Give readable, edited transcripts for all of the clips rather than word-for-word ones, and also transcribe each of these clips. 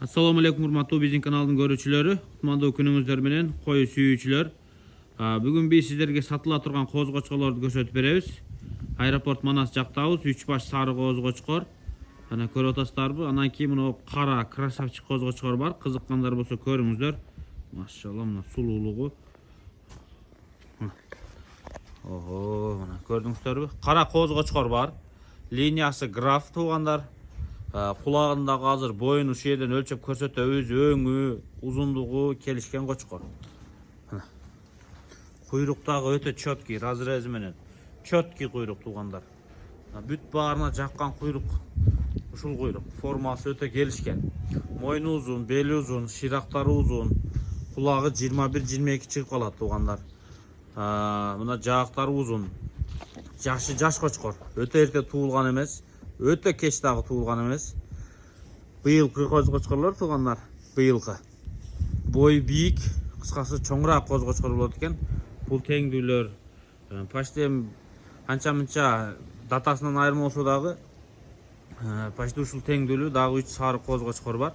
Assalamu alaikum urmatlı bizim kanalın görücüleri. Kutmandуу күнүңүздөр менен koyu sүйүүчүлөр. Бүгүн биз сиздерге сатыла турган коз кочкорлорду көрсөтүп беребиз. Аэропорт Манас жактабыз, 3 баш сары коз кочкор. Ana көрүп атасыздарбы? Анан кийин мына кара красавчик коз кочкор бар. Кызыккандар болсо көрүңүздөр. Машалла, мына сулуулугу. Ого, мына көрдүңүздөрбү? Кара коз кочкор бар. Линиясы граф туугандар. Кулагындагы азыр боюн ушул жерден өлчөп көрсөтөбүз. Өңү, узундугу келишкен кочкор. Куйруктагы өтө чөткий разрези менен. Чөткий куйрук туугандар. Бүт баарына жаккан куйрук. Ушул куйрук формасы өтө келишкен. Мойну узун, бели узун, ширактары узун. Кулагы 21-22 чыгып калат туугандар. Мына жаактары узун. Жакшы жаш кочкор. Өтө эрте туулган эмес. Өтө кеч дагы туулган эмес. Быйылкы коз кочкорлор туугандар. Быйылкы. Бой бийик, кыскасы чоңураак коз кочкор болот экен. Бул теңдүүлөр почти анча-мынча датасынан айырма болсо дагы почти ушул теңдүүлүү дагы 3 сары коз кочкор бар.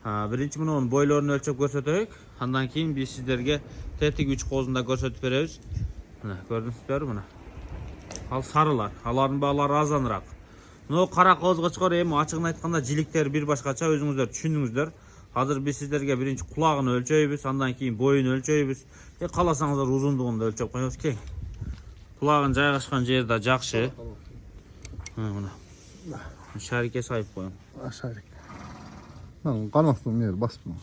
Биринчи мунун бойлорун өлчөп көрсөтөйүк. Андан кийин биз сиздерге тетик 3 козун да көрсөтүп беребиз. Мына көрдүңүздөрбү мына. Ал сарылар, алардын баалары азаныраак. Но кара коз кочкор эми ачыгын айтканда жиликтери бир башкача, өзүңүздөр түшүндүңүздөр. Азыр биз сиздерге биринчи кулагын өлчөйбүз, андан кийин боюн өлчөйбүз. Кааласаңыздар узундугун да өлчөп коебуз. Кең. Кулагын жайгашкан жери да жакшы. Мына. Шарике сайып коем. Шарик. Мен кармактын жери баспын.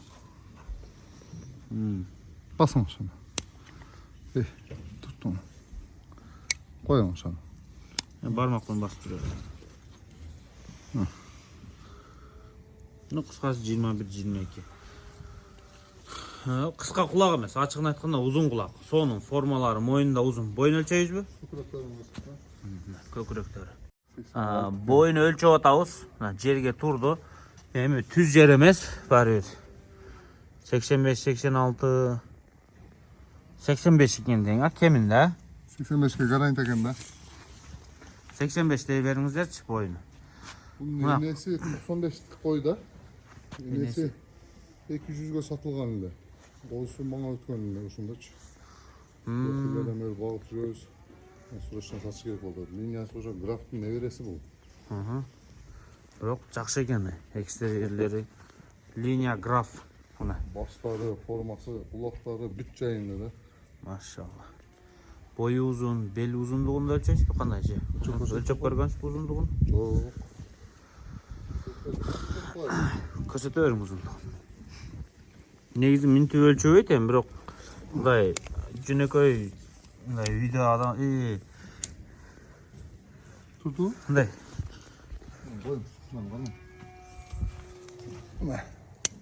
Басың ошону. Туттум. Коюң ошону. Бармак менен басып турат. Ну, кыскасы 21-22. Кыска кулак эмес, ачыгын айтканда узун кулак. Сонун формалары моюнда узун. Боюн өлчөйбүзбү? Көкүрөктөрү. Боюн өлчөп атабыз. Жерге турду. Эми түз жер эмес, баары бир 85-86 85 экен дең, кеминде. 85'e garanti eкен да. 85 дей бериңиздерчи боюну. Bunun iğnesi 95 koyda. İğnesi 200'e satılgan ile. Olsun bana ötken ile uşundaç. Götürlerden beri bağıp duruyoruz. Süreçten satış gerek oldu. Linyası hocam graftın neviresi bu. Yok, жақсы екен. Экстерьерлері. Линия граф. Basları, forması, kulakları, büt жайында да. Maşallah. Boyu uzun, beli uzunluğunu da ölçüyorsunuz mu kanaycı? Ölçüp görgensiniz bu uzunluğunu? Çok. Көрсөтөбүрүң узундугун. Негизи минтип өлчөбөй экен, бирок мындай жөнөкөй мындай үйдө адам Tutu. мындай Koy. Bana.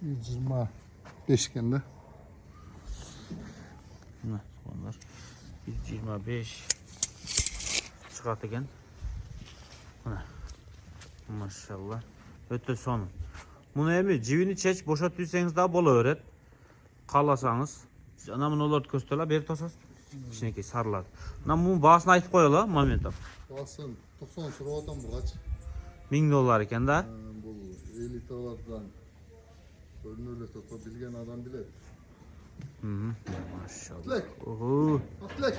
125 iken de. мына сондар 125 чыгат экен. Мына. Машалла. Өтө сонун. Муну эми жибини чечип бошотуп үйсеңиз да боло берет. Кааласаңыз. Ана мунуларды көрсөтөлө, бери тососуз. Кичинекей сарылар. Мына мунун баасын айтып коелу моментом. Baaсын 90 сурап атам бул кач. $1000 экен да. Бул элиталардан көрүнөлү тото билген адам билет. Машалла. Атлек.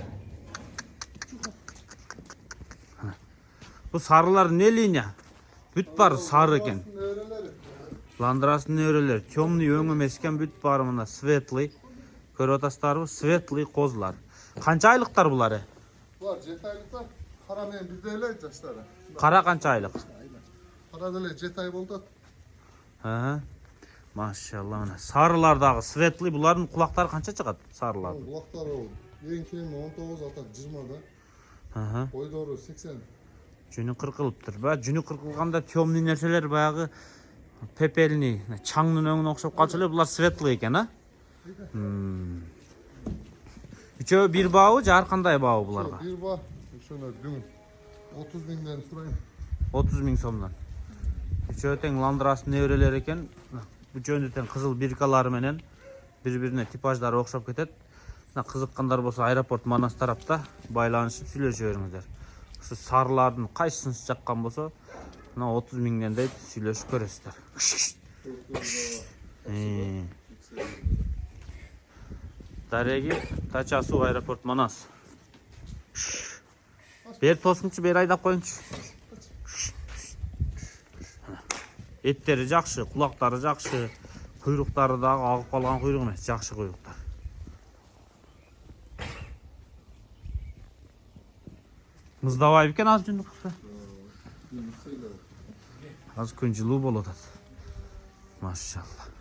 Бу сарылар не линия? Бүт бары сары экен. Ландрасынын өрөлөр темный өң эмес экен, бүт бары мына светлый. Көрүп атасыздарбы? Светлый козлар. Канча айлыктар булары? Булар 7 айлыктар. Кара менен бирдей эле жаштары. Кара канча айлык? Кара деле 7 ай болду. Машалла, мына сарылар дагы светлый. Булардын кулактары канча чыгат? Сарылар. Кулактары эң кеми 19 ата 20 да. Бойдору 80. Жүнү кыркылыптыр. Жүнү кыркылганда темный нерселер баягы пепельный, чаңдын өңүнө окшоп калчу эле, булар светлый экен, а? Үчөө бир баабы же ар кандай баабы буларга? Бир баа. Ошоно дүң 30 миңден сурайм. 30 миң сомдон. Үчөө тең ландрасынын неберелери экен. Үчөөнү тең кызыл биркалары менен бири-бирине типаждары окшоп кетет. Кызыккандар болсо аэропорт Манас тарапта байланышып сүйлөшө бериңиздер. Şu sarılardan kaçsınız çakkan bolsa, 30 mingden de süйлөшүп көрөсүздөр. Daregi Taça Su Aeroport Manas. Bir tosunçu bir ayda koyunç. Etleri жақсы, kulakları жақсы, kuyrukları da ağıp kalgan kuyruk emas, жақсы kuyruklar. Mızdavay biken az gündük kısa. Az gün жылуу болот. Maşallah.